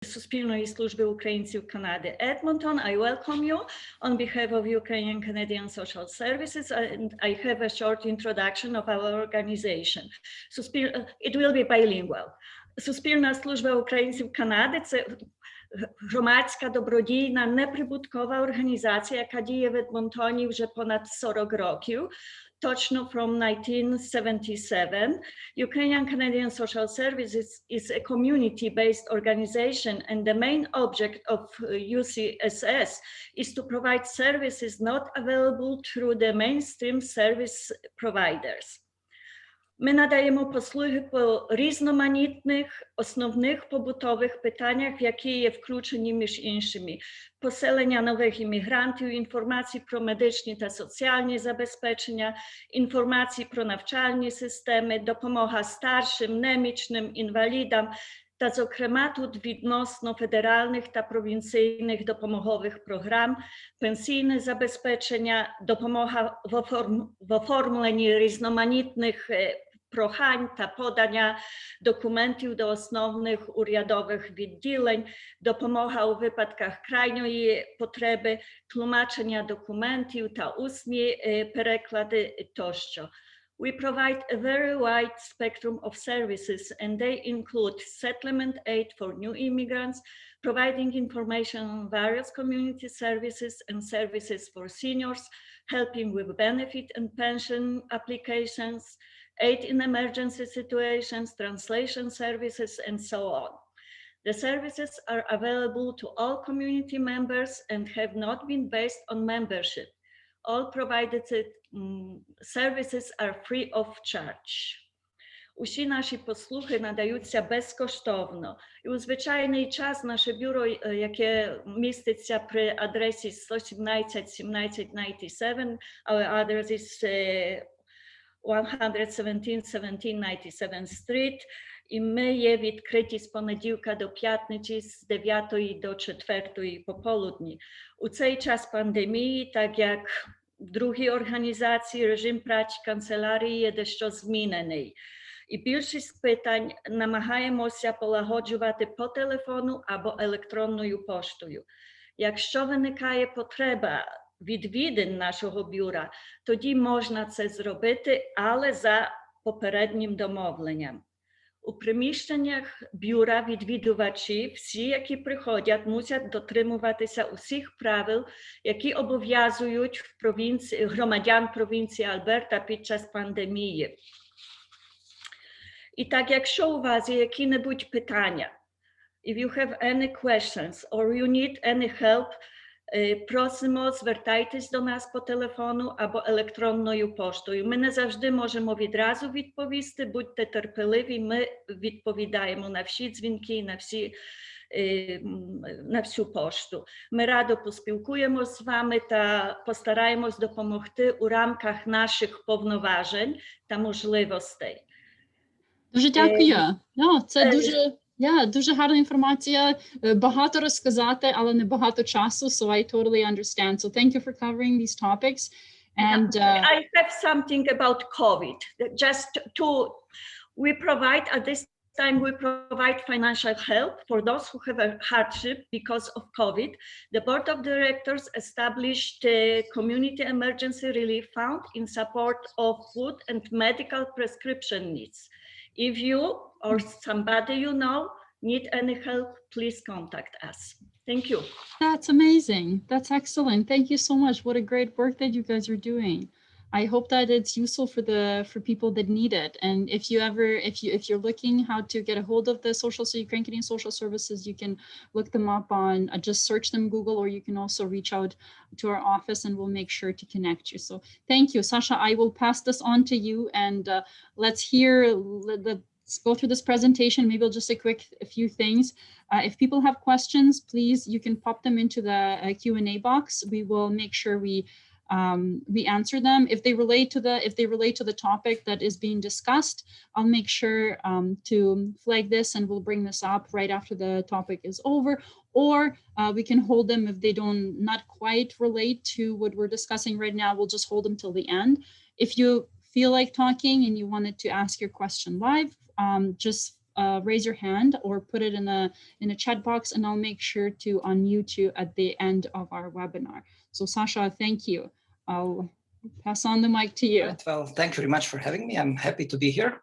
Суспільної служби українців Канади Edmonton. I welcome you on behalf of Ukrainian Canadian Social Services, and I have a short introduction of our organization. It will be bilingual. Суспільна служба українців Канади – це громадська, добродійна, неприбуткова організація, яка діє в Едмонтоні вже понад 40 років. Точно from 1977. Ukrainian Canadian Social Services is a community-based organization, and the main object of UCSS is to provide services not available through the mainstream service providers. Ми надаємо послуги по різноманітних основних побутових питаннях, які є включені між іншими. Поселення нових іммігрантів, інформації про медичні та соціальні забезпечення, інформації про навчальні системи, допомога старшим, немічним, інвалідам, та, зокрема, тут відносно федеральних та провінційних допомогових програм, пенсійне забезпечення, допомога в оформленні різноманітних прохань та подання документів до основних урядових відділень, допомога у випадках крайньої потреби, тлумачення документів та усні переклади тощо. We provide a very wide spectrum of services, and they include settlement aid for new immigrants, providing information on various community services and services for seniors, helping with benefit and pension applications, aid in emergency situations, translation services, and so on. The services are available to all community members and have not been based on membership. All provided services are free of charge. Усі наші послуги надаються безкоштовно. І у звичайний час наше бюро, яке міститься при адресі 117-1797, our address is 117-1797 Street, і ми є відкриті з понеділка до п'ятниці з 9 до 4 пополудні. У цей час пандемії, так як в другій організації, режим праці канцелярії є дещо змінений. І більшість питань намагаємося полагоджувати по телефону або електронною поштою. Якщо виникає потреба відвідин нашого бюра, тоді можна це зробити, але за попереднім домовленням. У приміщеннях бюра відвідувачі, всі, які приходять, мусять дотримуватися усіх правил, які обов'язують громадян провінції Альберта під час пандемії. І так, якщо у вас є які-небудь питання, if you have any questions or you need any help, просимо, звертайтесь до нас по телефону або електронною поштою. Ми не завжди можемо відразу відповісти, будьте терпеливі, ми відповідаємо на всі дзвінки, на всю пошту. Ми радо поспілкуємося з вами та постараємось допомогти у рамках наших повноважень та можливостей. Дуже дякую. Це дуже гарна інформація. Багато розказати, але не багато часу, so I totally understand. So thank you for covering these topics. And I have something about COVID. We provide at this time, we provide financial help for those who have a hardship because of COVID. The board of directors established a community emergency relief fund in support of food and medical prescription needs. If you or somebody you know need any help, please contact us. Thank you. That's amazing. That's excellent. Thank you so much. What a great work that you guys are doing. I hope that it's useful for people that need it. And if you're looking how to get a hold of the Ukrainian Canadian Social Services, you can look them up on just search them Google, or you can also reach out to our office and we'll make sure to connect you. So thank you, Sasha. I will pass this on to you, and let's go through this presentation. Maybe just a few things. If people have questions, please, you can pop them into the Q&A box. We will make sure we answer them. If they relate to the topic that is being discussed, I'll make sure to flag this, and we'll bring this up right after the topic is over, or we can hold them if they not quite relate to what we're discussing right now. We'll just hold them till the end. If you feel like talking and you wanted to ask your question live, just raise your hand or put it in a chat box, and I'll make sure to unmute you at the end of our webinar. So Sasha, thank you. I'll pass on the mic to you. Right, well, thank you very much for having me. I'm happy to be here.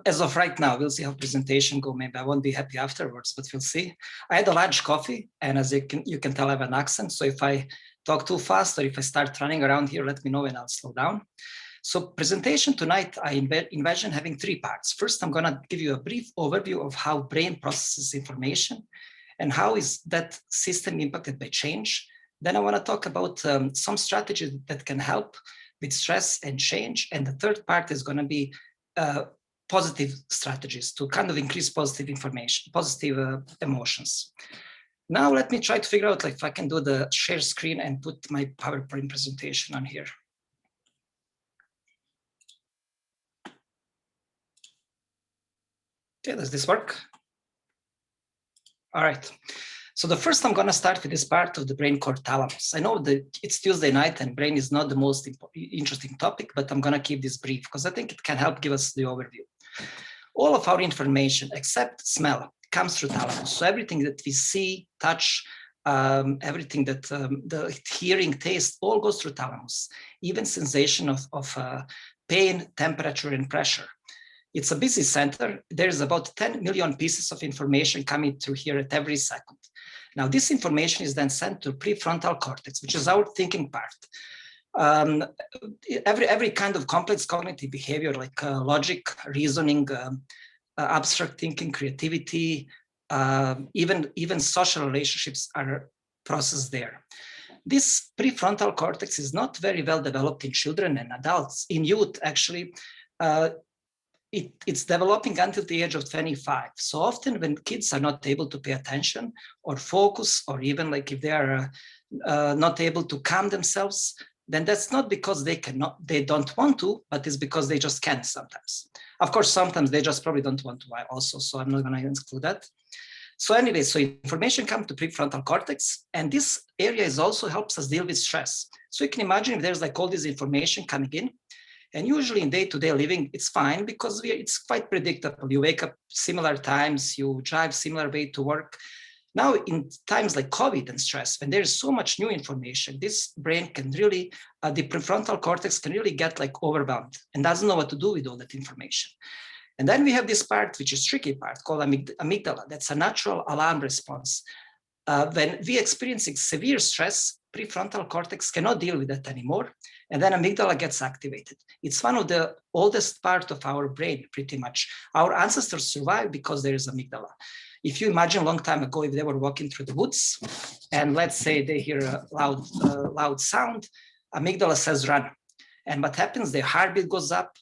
As of right now, we'll see how presentation go. Maybe I won't be happy afterwards, but we'll see. I had a large coffee, and as you can tell, I have an accent. So if I talk too fast or if I start running around here, let me know and I'll slow down. So presentation tonight, I envision having 3 parts. First, I'm gonna give you a brief overview of how brain processes information and how is that system impacted by change. Then I wanna talk about some strategies that can help with stress and change. And the third part is gonna be positive strategies to kind of increase positive information, positive emotions. Now let me try to figure out if I can do the share screen and put my PowerPoint presentation on here. Okay, does this work? All right. So the first I'm gonna start with this part of the brain called thalamus. I know that it's Tuesday night and brain is not the most interesting topic, but I'm gonna keep this brief because I think it can help give us the overview. All of our information except smell comes through thalamus. So everything that we see, touch, everything that the hearing, taste, all goes through thalamus, even sensation of pain, temperature, and pressure. It's a busy center. There's about 10 million pieces of information coming through here at every second. Now, this information is then sent to prefrontal cortex, which is our thinking part. Every kind of complex cognitive behavior, like logic, reasoning, abstract thinking, creativity, even social relationships are processed there. This prefrontal cortex is not very well developed in children and adults. In youth, actually, it's developing until the age of 25. So often when kids are not able to pay attention or focus, or even like if they are not able to calm themselves, then that's not because they don't want to, but it's because they just can't sometimes. Of course, sometimes they just probably don't want to also, so I'm not gonna include that. So anyway, so information comes to prefrontal cortex, and this area is also helps us deal with stress. So you can imagine if there's like all this information coming in, and usually in day-to-day living, it's fine because it's quite predictable. You wake up similar times, you drive similar way to work. Now, in times like COVID and stress, when there's so much new information, this brain can really, the prefrontal cortex can really get like overwhelmed and doesn't know what to do with all that information. And then we have this part, which is tricky part, called amygdala. That's a natural alarm response. When we experiencing severe stress, prefrontal cortex cannot deal with that anymore, and then amygdala gets activated. It's one of the oldest part of our brain, pretty much. Our ancestors survived because there is amygdala. If you imagine a long time ago, if they were walking through the woods, and let's say they hear a loud sound, amygdala says run. And what happens, their heartbeat goes up,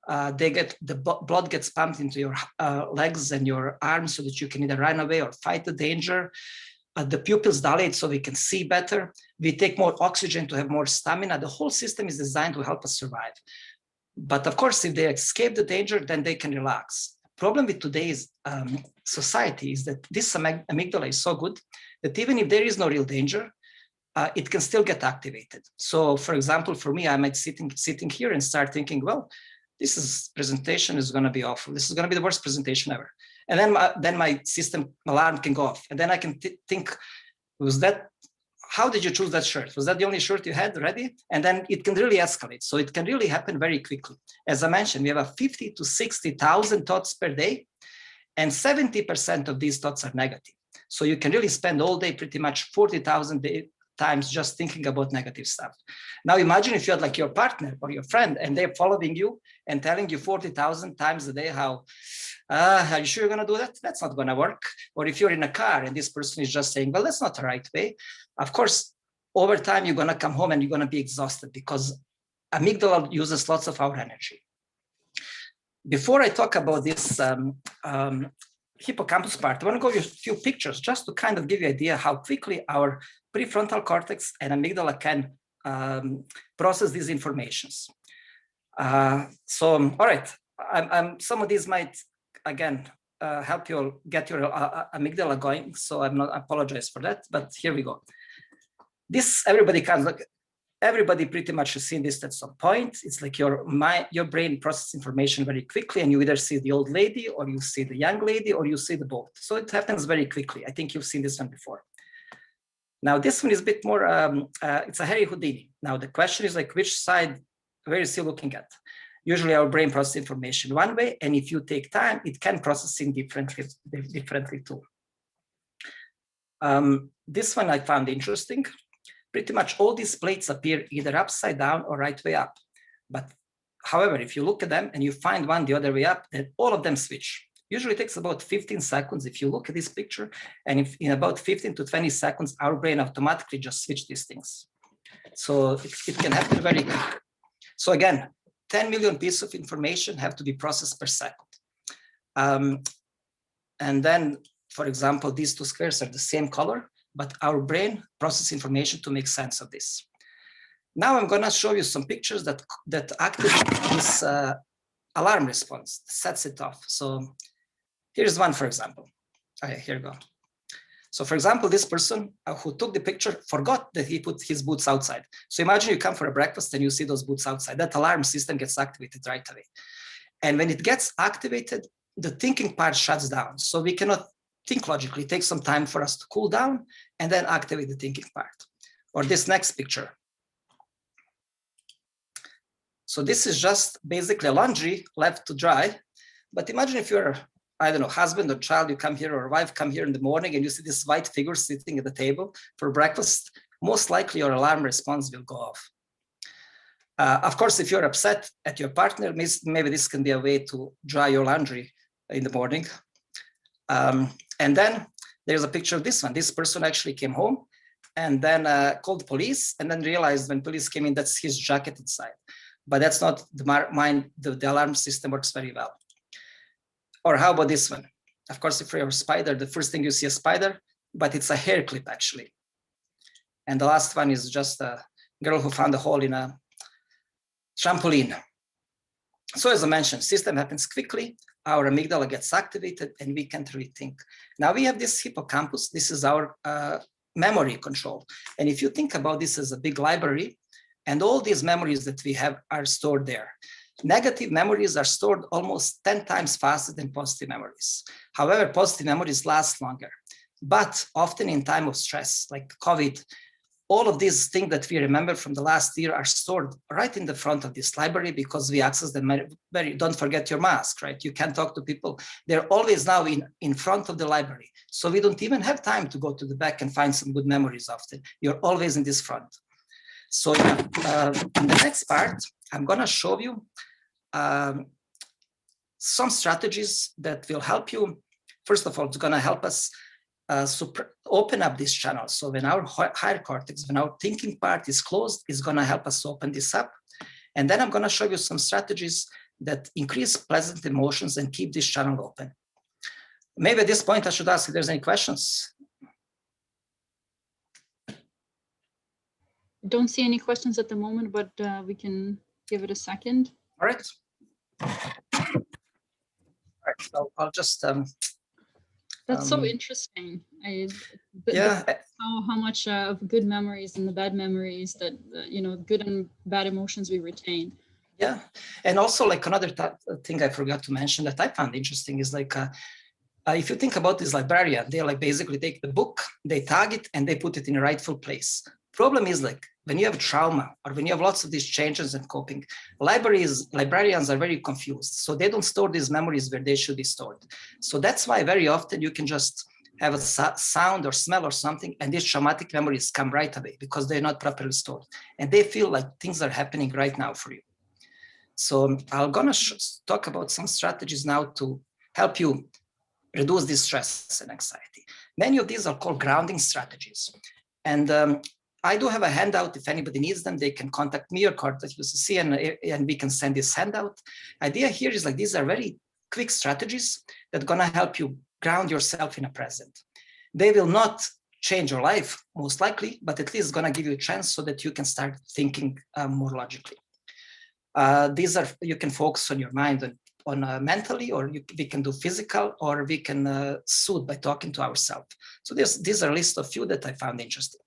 the blood gets pumped into your legs and your arms so that you can either run away or fight the danger. The pupils dilate so we can see better. We take more oxygen to have more stamina. The whole system is designed to help us survive. But of course, if they escape the danger, then they can relax. Problem with today's society is that this amygdala is so good that even if there is no real danger, it can still get activated. So for example, for me, I might sitting here and start thinking, well, this presentation is going to be awful. This is going to be the worst presentation ever. And then my system alarm can go off. And then I can think, how did you choose that shirt? Was that the only shirt you had ready? And then it can really escalate. So it can really happen very quickly. As I mentioned, we have 50 to 60,000 thoughts per day, and 70% of these thoughts are negative. So you can really spend all day, pretty much 40,000 times just thinking about negative stuff. Now imagine if you had like your partner or your friend and they're following you and telling you 40,000 times a day how, are you sure you're gonna do that? That's not gonna work. Or if you're in a car and this person is just saying, well, that's not the right way. Of course, over time, you're gonna come home and you're gonna be exhausted because amygdala uses lots of our energy. Before I talk about this hippocampus part, I want to go over a few pictures just to kind of give you an idea how quickly our prefrontal cortex and amygdala can process these informations. All right, some of these might, again, help you get your amygdala going, so I apologize for that, but here we go. This, everybody can look. everybody pretty much has seen this at some point. It's like your brain processes information very quickly, and you either see the old lady, or you see the young lady, or you see the both. So it happens very quickly. I think you've seen this one before. Now this one is a bit more, it's a Harry Houdini. Now the question is like, which side, where is he looking at? Usually our brain processes information one way, and if you take time, it can process it differently too. This one I found interesting. Pretty much all these plates appear either upside down or right way up. But however, if you look at them and you find one the other way up, then all of them switch. Usually it takes about 15 seconds if you look at this picture, and if in about 15 to 20 seconds, our brain automatically just switch these things. So it can happen very quick. So again, 10 million pieces of information have to be processed per second. And then, for example, these two squares are the same color, but our brain processes information to make sense of this. Now I'm going to show you some pictures that activate this alarm response, sets it off. So here's one, for example. Here we go. So for example, this person who took the picture forgot that he put his boots outside. So imagine you come for a breakfast and you see those boots outside. That alarm system gets activated right away. And when it gets activated, the thinking part shuts down. So we cannot think logically. It takes some time for us to cool down and then activate the thinking part. Or this next picture. So this is just basically laundry left to dry. But imagine if you're, I don't know, husband or child, you come here, or wife come here in the morning and you see this white figure sitting at the table for breakfast, most likely your alarm response will go off. Of course, if you're upset at your partner, maybe this can be a way to dry your laundry in the morning. And then there's a picture of this one. This person actually came home and then called police, and then realized when police came in, that's his jacket inside. But that's not the alarm system works very well. Or how about this one? Of course, if you're a spider, the first thing you see a spider, but it's a hair clip actually. And the last one is just a girl who found a hole in a trampoline. So as I mentioned, system happens quickly, our amygdala gets activated, and we can't really think. Now we have this hippocampus. This is our memory control. And if you think about this as a big library, and all these memories that we have are stored there. Negative memories are stored almost 10 times faster than positive memories. However, positive memories last longer. But often in time of stress, like COVID, all of these things that we remember from the last year are stored right in the front of this library because we access them very, don't forget your mask, right? You can't talk to people. They're always now in front of the library. So we don't even have time to go to the back and find some good memories often. You're always in this front. So in the next part, I'm gonna show you some strategies that will help you. First of all, it's gonna help us open up this channel. So when our higher cortex, when our thinking part is closed, it's gonna help us open this up. And then I'm gonna show you some strategies that increase pleasant emotions and keep this channel open. Maybe at this point, I should ask if there's any questions. Don't see any questions at the moment, but we can give it a second. All right. All right, so I'll just. That's so interesting. Yeah. How much of good memories and the bad memories that, good and bad emotions we retain. Yeah. And also like another thing I forgot to mention that I found interesting is like, if you think about this librarian, they like basically take the book, they tag it, and they put it in a rightful place. Problem is like when you have trauma or when you have lots of these changes and coping, librarians are very confused. So they don't store these memories where they should be stored. So that's why very often you can just have a sound or smell or something, and these traumatic memories come right away because they're not properly stored. And they feel like things are happening right now for you. So I'm gonna talk about some strategies now to help you reduce this stress and anxiety. Many of these are called grounding strategies. And I do have a handout. If anybody needs them, they can contact me or contact UCC, and we can send this handout. Idea here is like these are very quick strategies that are gonna help you ground yourself in a present. They will not change your life, most likely, but at least gonna give you a chance so that you can start thinking more logically. These are, you can focus on your mind on mentally, or we can do physical, or we can soothe by talking to ourselves. So these are a list of few that I found interesting.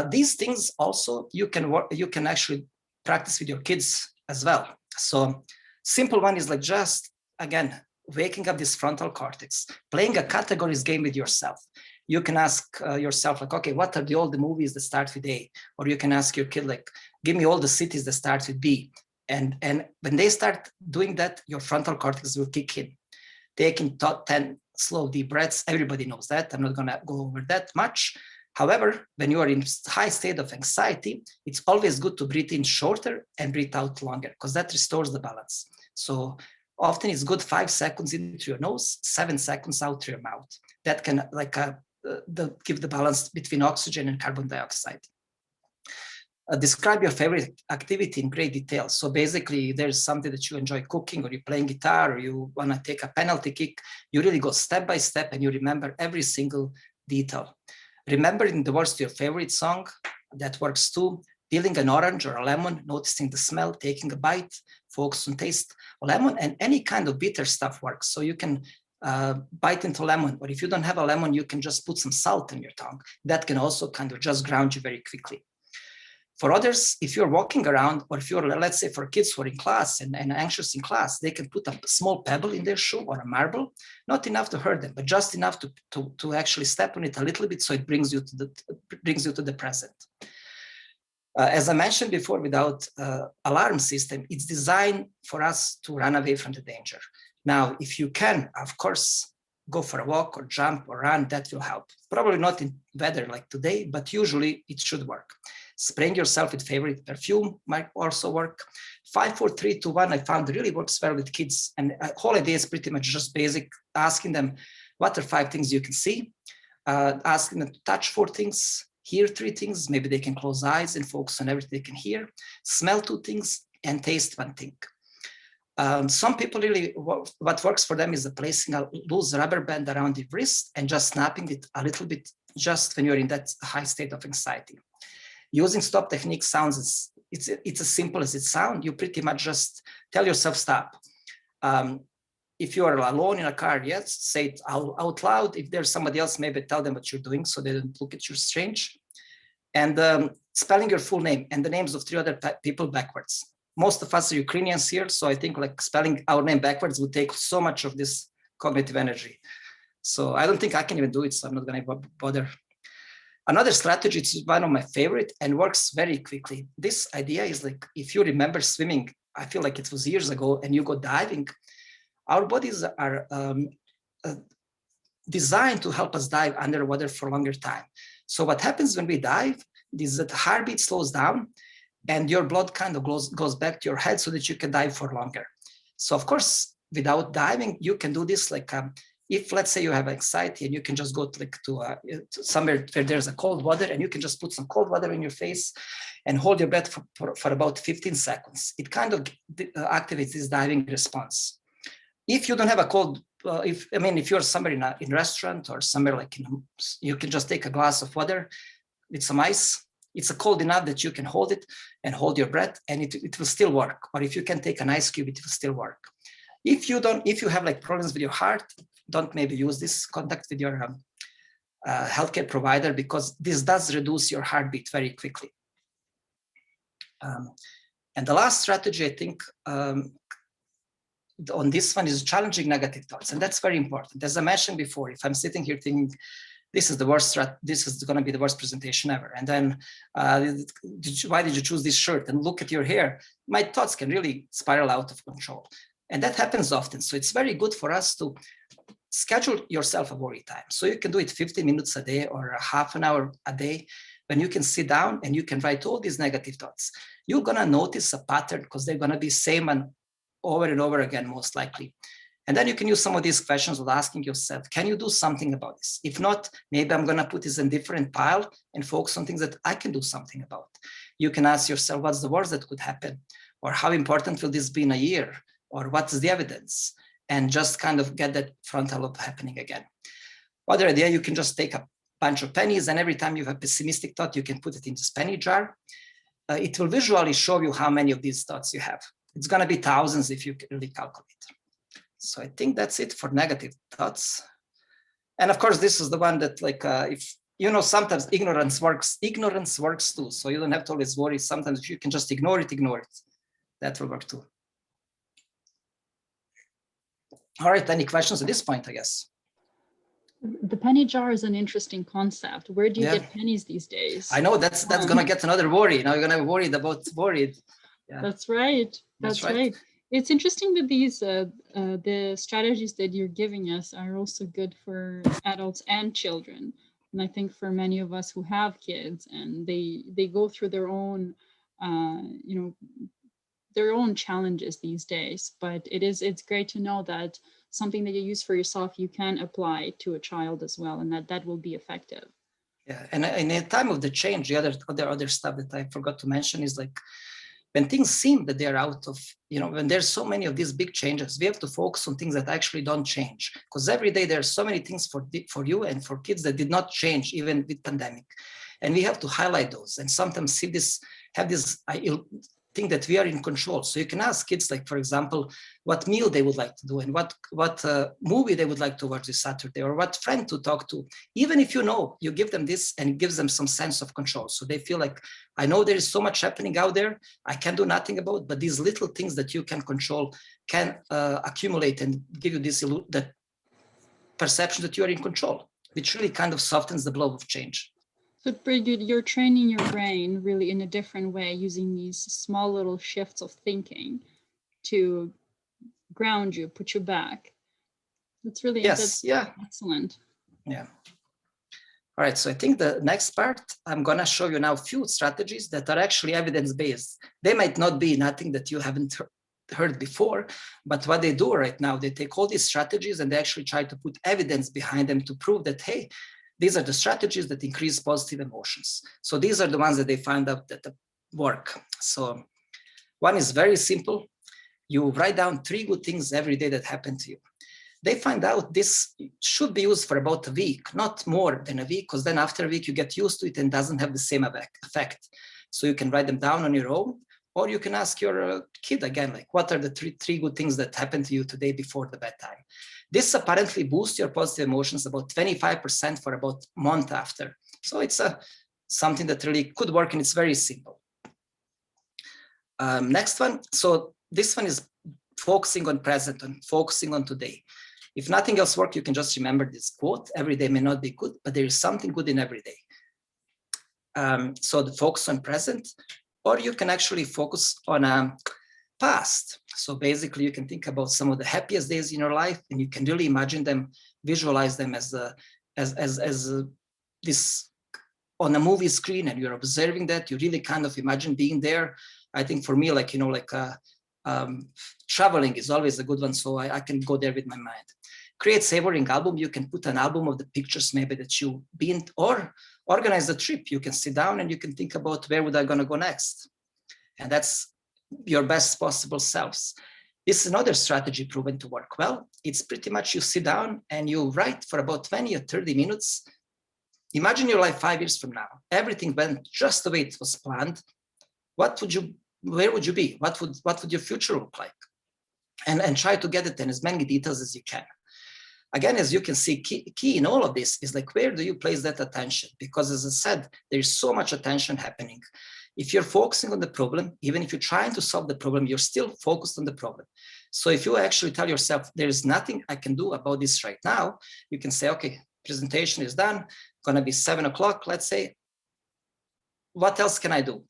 These things also you can actually practice with your kids as well. So simple one is like just, again, waking up this frontal cortex, playing a categories game with yourself. You can ask yourself like, okay, what are all the movies that start with A? Or you can ask your kid like, give me all the cities that start with B. And when they start doing that, your frontal cortex will kick in. Taking 10 slow deep breaths, everybody knows that. I'm not gonna go over that much. However, when you are in high state of anxiety, it's always good to breathe in shorter and breathe out longer, because that restores the balance. So often it's good 5 seconds into your nose, 7 seconds out through your mouth. That can like give the balance between oxygen and carbon dioxide. Describe your favorite activity in great detail. So basically there's something that you enjoy cooking, or you're playing guitar, or you want to take a penalty kick. You really go step by step and you remember every single detail. Remembering the words to your favorite song, that works too. Peeling an orange or a lemon, noticing the smell, taking a bite, focus on taste. Lemon and any kind of bitter stuff works. So you can bite into lemon, or if you don't have a lemon, you can just put some salt in your tongue. That can also kind of just ground you very quickly. For others, if you're walking around, or if you're, let's say for kids who are in class and anxious in class, they can put a small pebble in their shoe or a marble, not enough to hurt them, but just enough to actually step on it a little bit, so it brings you to the present. As I mentioned before, without alarm system, it's designed for us to run away from the danger. Now, if you can, of course, go for a walk or jump or run, that will help. Probably not in weather like today, but usually it should work. Spraying yourself with favorite perfume might also work. 5, 4, 3, 2, 1, I found really works well with kids. And whole idea is pretty much just basic, asking them, what are 5 things you can see? Asking them to touch 4 things, hear 3 things, maybe they can close eyes and focus on everything they can hear, smell 2 things, and taste 1 thing. Some people really, what works for them is placing a loose rubber band around the wrist and just snapping it a little bit just when you're in that high state of anxiety. Using stop technique sounds, it's as simple as it sounds. You pretty much just tell yourself stop. If you are alone in a car, yes, say it out loud. If there's somebody else, maybe tell them what you're doing so they don't look at you strange. And spelling your full name and the names of 3 other people backwards. Most of us are Ukrainians here, so I think like spelling our name backwards would take so much of this cognitive energy. So I don't think I can even do it, so I'm not going to bother. Another strategy, it's one of my favorite and works very quickly. This idea is like, if you remember swimming, I feel like it was years ago, and you go diving, our bodies are designed to help us dive underwater for a longer time. So what happens when we dive is that the heartbeat slows down and your blood kind of goes back to your head so that you can dive for longer. So of course, without diving, you can do this like, if let's say you have anxiety and you can just go to somewhere where there's a cold water, and you can just put some cold water in your face and hold your breath for about 15 seconds. It kind of activates this diving response. If you don't have a cold, if you're somewhere in a restaurant or somewhere like, you can just take a glass of water with some ice. It's cold enough that you can hold it and hold your breath, and it will still work. Or if you can take an ice cube, it will still work. If you have like problems with your heart, don't maybe use this. Contact with your healthcare provider, because this does reduce your heartbeat very quickly. And the last strategy, I think, on this one is challenging negative thoughts, and that's very important. As I mentioned before, if I'm sitting here thinking, this is the worst, this is going to be the worst presentation ever, and then why did you choose this shirt, and look at your hair, my thoughts can really spiral out of control. And that happens often. So it's very good for us to schedule yourself a worry time. So you can do it 15 minutes a day or a half an hour a day, when you can sit down and you can write all these negative thoughts. You're going to notice a pattern, because they're going to be same and over again, most likely. And then you can use some of these questions with asking yourself, can you do something about this? If not, maybe I'm going to put this in a different pile and focus on things that I can do something about. You can ask yourself, what's the worst that could happen? Or how important will this be in a year? Or what's the evidence? And just kind of get that frontal lobe happening again. Other idea, you can just take a bunch of pennies, and every time you have a pessimistic thought, you can put it in this penny jar. It will visually show you how many of these thoughts you have. It's going to be thousands if you really calculate. So I think that's it for negative thoughts. And of course, this is the one that, like, sometimes ignorance works too. So you don't have to always worry. Sometimes if you can just ignore it. That will work too. All right, any questions at this point, I guess? The penny jar is an interesting concept. Where do you get pennies these days? I know that's gonna get another worry. Now you're gonna be worried. Yeah. That's right. That's right. It's interesting that these the strategies that you're giving us are also good for adults and children. And I think for many of us who have kids and they go through their own their own challenges these days, but it's great to know that something that you use for yourself you can apply to a child as well, and that will be effective. Yeah, and in a time of the change, the other stuff that I forgot to mention is like when things seem that they're out of, when there's so many of these big changes, we have to focus on things that actually don't change, because every day there are so many things for you and for kids that did not change even with pandemic, and we have to highlight those and sometimes have this think that we are in control. So you can ask kids, like, for example, what meal they would like to do and what movie they would like to watch this Saturday, or what friend to talk to. Even if you give them this, and it gives them some sense of control. So they feel like, I know there is so much happening out there, I can do nothing about, but these little things that you can control can accumulate and give you that perception that you are in control, which really kind of softens the blow of change. So you're training your brain really in a different way, using these small little shifts of thinking to ground you, put you back. That's really excellent. Yeah. All right, so I think the next part, I'm gonna show you now a few strategies that are actually evidence-based. They might not be nothing that you haven't heard before, but what they do right now, they take all these strategies and they actually try to put evidence behind them to prove that, hey, these are the strategies that increase positive emotions. So these are the ones that they find out that work. So one is very simple. You write down 3 good things every day that happen to you. They find out this should be used for about a week, not more than a week, because then after a week you get used to it and doesn't have the same effect. So you can write them down on your own, or you can ask your kid again, like, what are the three good things that happened to you today before the bedtime? This apparently boosts your positive emotions about 25% for about a month after. So it's something that really could work, and it's very simple. Next one. So this one is focusing on present and focusing on today. If nothing else works, you can just remember this quote: every day may not be good, but there is something good in every day. So the focus on present, or you can actually focus on past. So basically you can think about some of the happiest days in your life, and you can really imagine them, visualize them as this on a movie screen, and you're observing that. You really kind of imagine being there. I think for me, traveling is always a good one, so I can go there with my mind. Create savoring album. You can put an album of the pictures maybe that you've been, or organize a trip. You can sit down and you can think about, where would I gonna go next? And that's your best possible selves. This is another strategy proven to work well. It's pretty much you sit down and you write for about 20 or 30 minutes. Imagine your life 5 years from now. Everything went just the way it was planned. Where would you be? What would your future look like? And try to get it in as many details as you can. Again, as you can see, key in all of this is like, where do you place that attention? Because as I said, there's so much attention happening. If you're focusing on the problem, even if you're trying to solve the problem, you're still focused on the problem. So if you actually tell yourself, there is nothing I can do about this right now, you can say, okay, presentation is done, gonna be 7 o'clock, let's say. What else can I do?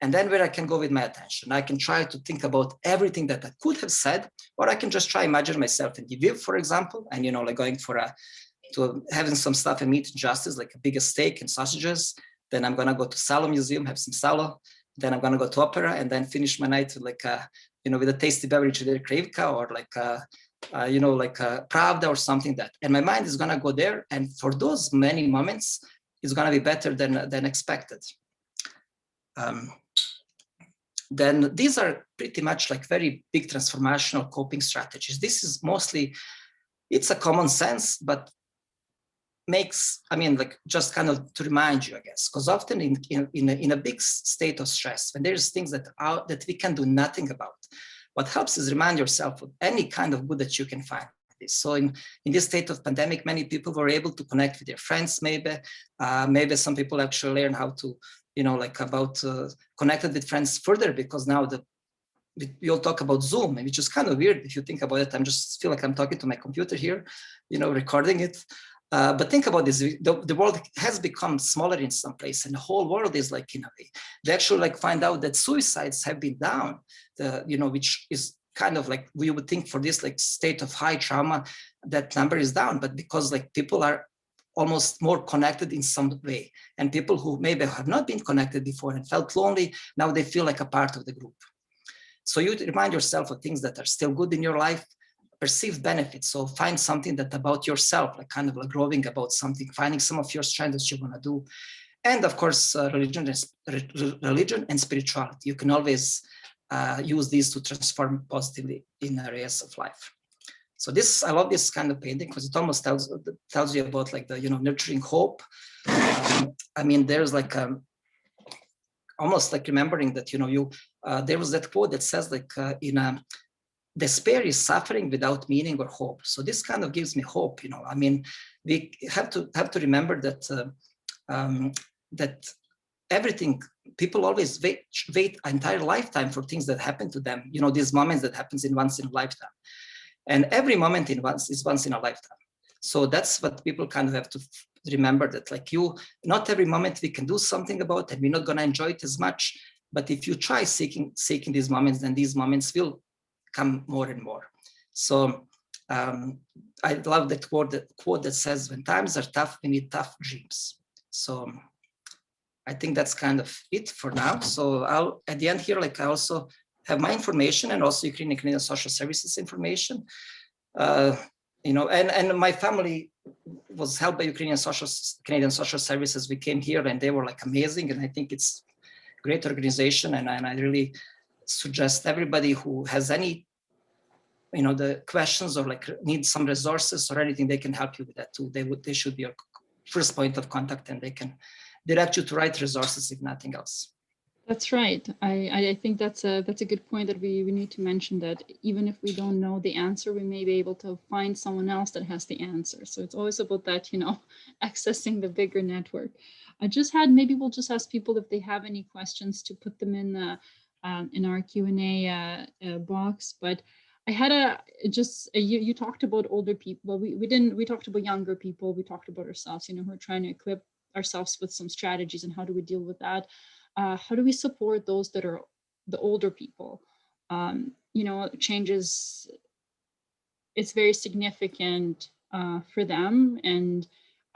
And then where I can go with my attention, I can try to think about everything that I could have said, or I can just try imagine myself in Lviv, for example, and like going to having some stuff and meat justice, like a bigger steak and sausages. Then I'm gonna go to Salo Museum, have some salo. Then I'm gonna go to opera, and then finish my night with with a tasty beverage, either Krivka or Pravda or something that. And my mind is gonna go there, and for those many moments, it's gonna be better than expected. Then these are pretty much like very big transformational coping strategies. This is mostly, it's a common sense, but just kind of to remind you, I guess, because often in a big state of stress, when there's things that we can do nothing about, what helps is remind yourself of any kind of good that you can find. this. So in this state of pandemic, many people were able to connect with their friends, maybe some people actually learn how to, connected with friends further, because now we all talk about Zoom, which is kind of weird if you think about it. I'm just feel like I'm talking to my computer here, recording it. But think about this, the world has become smaller in some place, and the whole world is like, in a way, they actually like find out that suicides have been down, which is kind of like, we would think for this like state of high trauma, that number is down, but because like people are almost more connected in some way, and people who maybe have not been connected before and felt lonely, now they feel like a part of the group. So you remind yourself of things that are still good in your life, perceived benefits. So find something that about yourself, like kind of like growing about something, finding some of your strengths that you want to do. And of course, religion and spirituality. You can always use these to transform positively in areas of life. So this, I love this kind of painting because it almost tells you about like the, nurturing hope. I mean, there's like almost like remembering that, there was that quote that says like despair is suffering without meaning or hope. So this kind of gives me hope. I mean, we have to remember that that everything, people always wait an entire lifetime for things that happen to them. These moments that happens once in a lifetime, and every moment is once in a lifetime. So that's what people kind of have to remember, that like not every moment we can do something about, and we're not going to enjoy it as much. But if you try seeking these moments, then these moments will come more and more. So I love that quote that says, when times are tough, we need tough dreams. So I think that's kind of it for now. So I'll, at the end here, like I also have my information and also Ukrainian Canadian Social Services information. And my family was helped by Canadian Social Services. We came here and they were like amazing. And I think it's a great organization. And I really suggest everybody who has any, the questions or like need some resources or anything, they can help you with that too. They should be your first point of contact, and they can direct you to right resources if nothing else. That's right. I think that's a good point, that we need to mention that even if we don't know the answer, we may be able to find someone else that has the answer. So it's always about that, accessing the bigger network. Maybe we'll just ask people if they have any questions to put them in our Q&A box. But I had you talked about older people. Well, we talked about younger people. We talked about ourselves, who are trying to equip ourselves with some strategies, and how do we deal with that? How do we support those that are the older people? Changes, it's very significant for them. And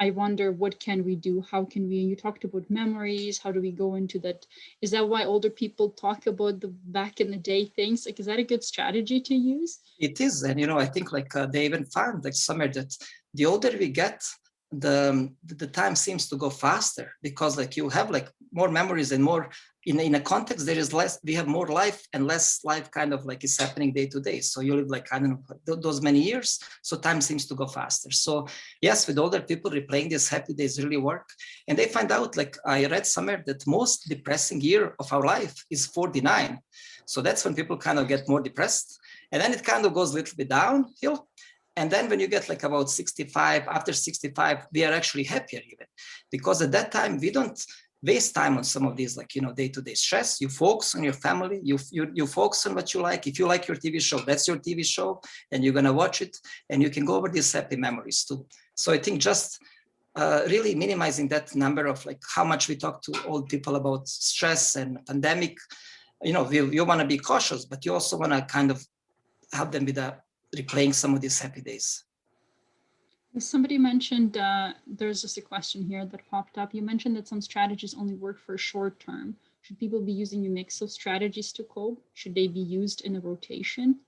I wonder, what can we do? How can we, you talked about memories, how do we go into that? Is that why older people talk about the back in the day things? Like, is that a good strategy to use? It is. And, I think like they even found like somewhere that the older we get, the time seems to go faster, because like you have like more memories and more in a context, there is less, we have more life and less life kind of like is happening day to day. So you live like, I don't know, those many years. So time seems to go faster. So yes, with older people, replaying these happy days really work. And they find out, like I read somewhere, that most depressing year of our life is 49. So that's when people kind of get more depressed. And then it kind of goes a little bit downhill. And then when you get like about 65, after 65, we are actually happier even, because at that time we don't waste time on some of these like, day-to-day stress. You focus on your family, you focus on what you like. If you like your TV show, that's your TV show, and you're gonna watch it, and you can go over these happy memories too. So I think just really minimizing that number of like how much we talk to old people about stress and pandemic. You wanna be cautious, but you also wanna kind of help them with replaying some of these happy days. Somebody mentioned, there's just a question here that popped up. You mentioned that some strategies only work for short term. Should people be using a mix of strategies to cope? Should they be used in a rotation?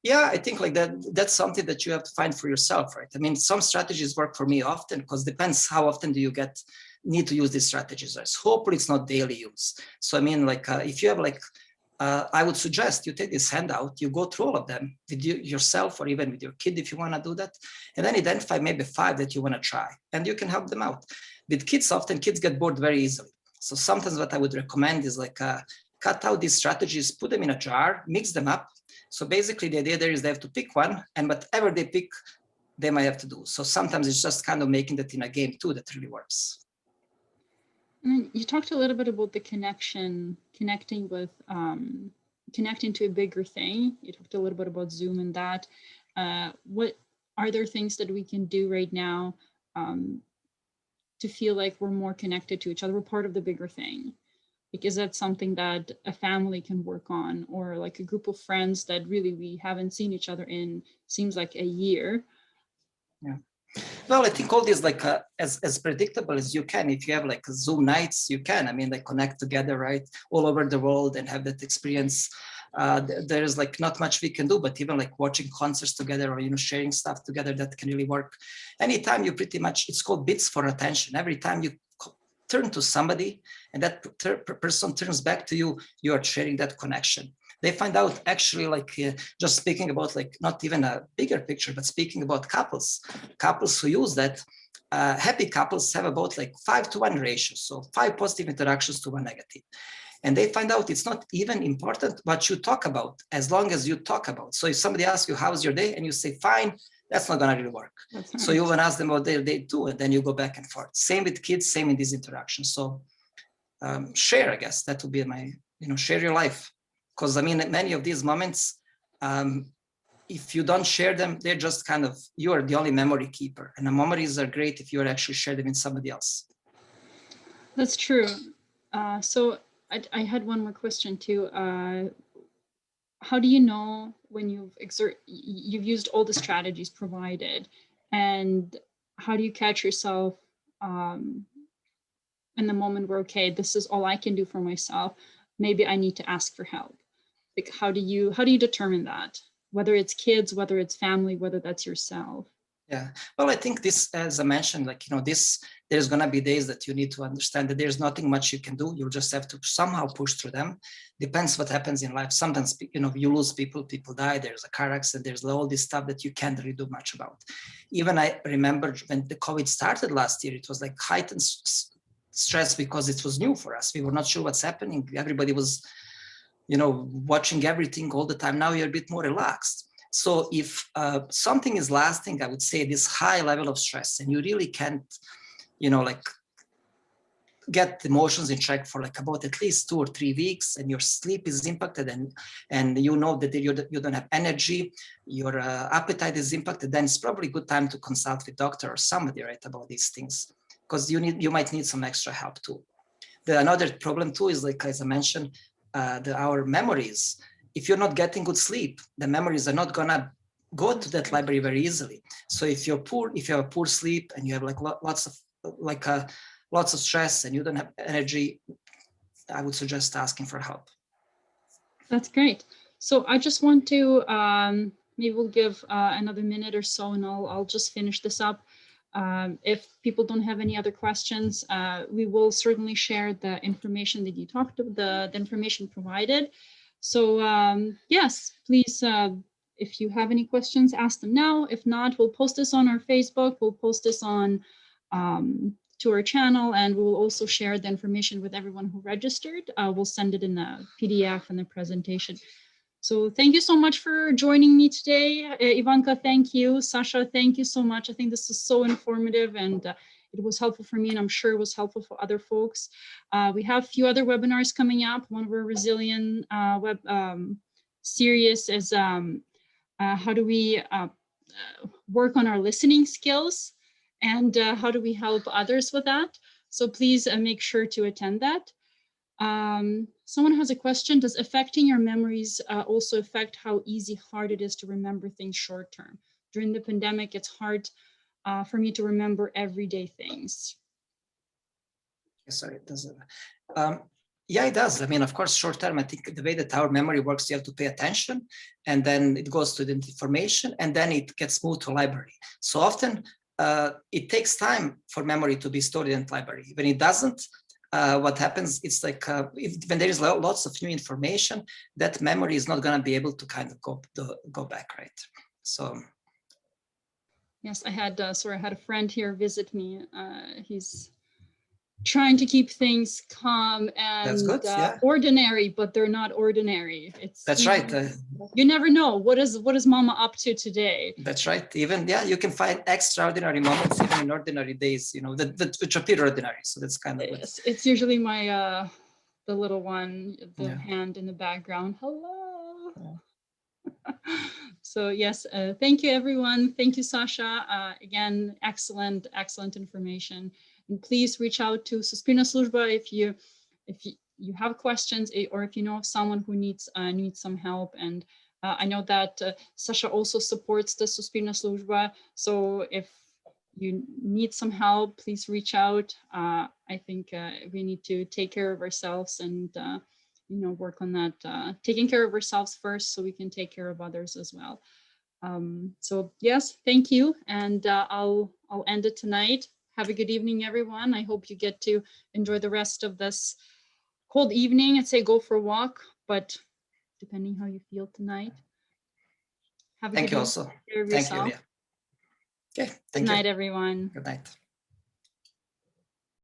Yeah, I think like that's something that you have to find for yourself, right? I mean, some strategies work for me often, because depends how often do you need to use these strategies. Right? So hopefully it's not daily use. So I mean, like if you have like, I would suggest you take this handout, you go through all of them with yourself, or even with your kid if you want to do that, and then identify maybe 5 that you want to try, and you can help them out. With kids, often kids get bored very easily. So sometimes what I would recommend is like cut out these strategies, put them in a jar, mix them up, So basically the idea there is they have to pick one, and whatever they pick, they might have to do. So sometimes it's just kind of making that in a game too that really works. And you talked a little bit about the connecting with, connecting to a bigger thing. You talked a little bit about Zoom and that. What are there things that we can do right now to feel like we're more connected to each other? We're part of the bigger thing, because that's something that a family can work on, or like a group of friends that really we haven't seen each other in, seems like a year. Yeah. Well, I think all this like as predictable as you can. If you have like Zoom nights, you can. I mean, like connect together, right, all over the world and have that experience. There is like not much we can do, but even like watching concerts together or sharing stuff together, that can really work. Anytime you pretty much, it's called bits for attention. Every time you turn to somebody and that person turns back to you, you are sharing that connection. They find out actually, like just speaking about like not even a bigger picture, but speaking about couples who use that, happy couples have about like 5-to-1 ratio. So 5 positive interactions to 1 negative. And they find out it's not even important what you talk about, as long as you talk about. So if somebody asks you, how's your day? And you say, fine, that's not gonna really work. So you want to ask them about their day too, and then you go back and forth. Same with kids, same in these interactions. So share, I guess that would be my, share your life. Because I mean, many of these moments, if you don't share them, they're just kind of, you are the only memory keeper. And the memories are great if you actually share them with somebody else. That's true. So I had one more question too. How do you know when you've used all the strategies provided, and how do you catch yourself in the moment where, okay, this is all I can do for myself, maybe I need to ask for help? Like, how do you determine that, whether it's kids, whether it's family, whether that's yourself? Yeah, well, I think this, as I mentioned, like, there's going to be days that you need to understand that there's nothing much you can do. You'll just have to somehow push through them. Depends what happens in life. Sometimes, you lose people die, there's a car accident, there's all this stuff that you can't really do much about. Even I remember when the COVID started last year, it was like heightened stress because it was new for us. We were not sure what's happening. Everybody was, watching everything all the time. Now you're a bit more relaxed. So if something is lasting, I would say this high level of stress, and you really can't, like get the emotions in check for like about at least 2 or 3 weeks, and your sleep is impacted, and that you don't have energy, your appetite is impacted, then it's probably a good time to consult with doctor or somebody, right, about these things, because you might need some extra help too. Another problem too is, like, as I mentioned, our memories. If you're not getting good sleep, the memories are not gonna go to that library very easily. So if you have a poor sleep and you have like lots of stress and you don't have energy, I would suggest asking for help. That's great. So I just want to maybe we'll give another minute or so, and I'll just finish this up. If people don't have any other questions, we will certainly share the information that you talked about, the information provided. So yes, please, if you have any questions, ask them now. If not, we'll post this on our Facebook. We'll post this on to our channel, and we'll also share the information with everyone who registered. We'll send it in a PDF in the presentation. So thank you so much for joining me today. Ivanka, thank you. Sasha, thank you so much. I think this is so informative, and it was helpful for me, and I'm sure it was helpful for other folks. We have a few other webinars coming up. One of our resilient web series is how do we work on our listening skills, and how do we help others with that? So please make sure to attend that. Someone has a question. Does affecting your memories also affect how hard it is to remember things short term? During the pandemic, it's hard for me to remember everyday things. Sorry, it doesn't. Yeah, it does. I mean, of course, short term, I think the way that our memory works, you have to pay attention, and then it goes to the information, and then it gets moved to library. So often it takes time for memory to be stored in library. When it doesn't, what happens, it's like when there is lots of new information, that memory is not going to be able to kind of go back, right? So yes, I had a friend here visit me. He's trying to keep things calm and good, yeah. ordinary, but they're not ordinary. That's right. You never know what is Mama up to today. That's right. Even you can find extraordinary moments even in ordinary days, which appear ordinary. So that's kind of good. It's usually my the little one, the hand in the background. Hello. Yeah. So yes, thank you everyone. Thank you, Sasha. Again, excellent information. And please reach out to Suspina Služba if you have questions, or if you know of someone who needs some help. And I know that Sasha also supports the Suspina Služba. So if you need some help, please reach out. I think we need to take care of ourselves and work on that, taking care of ourselves first so we can take care of others as well. So yes, thank you. And I'll end it tonight. Have a good evening, everyone. I hope you get to enjoy the rest of this cold evening. I'd say go for a walk, but depending how you feel tonight. Have a Thank good you evening. also. Take care of Thank yourself. you. Yeah. Okay. Thank Good you. night, everyone. Good night.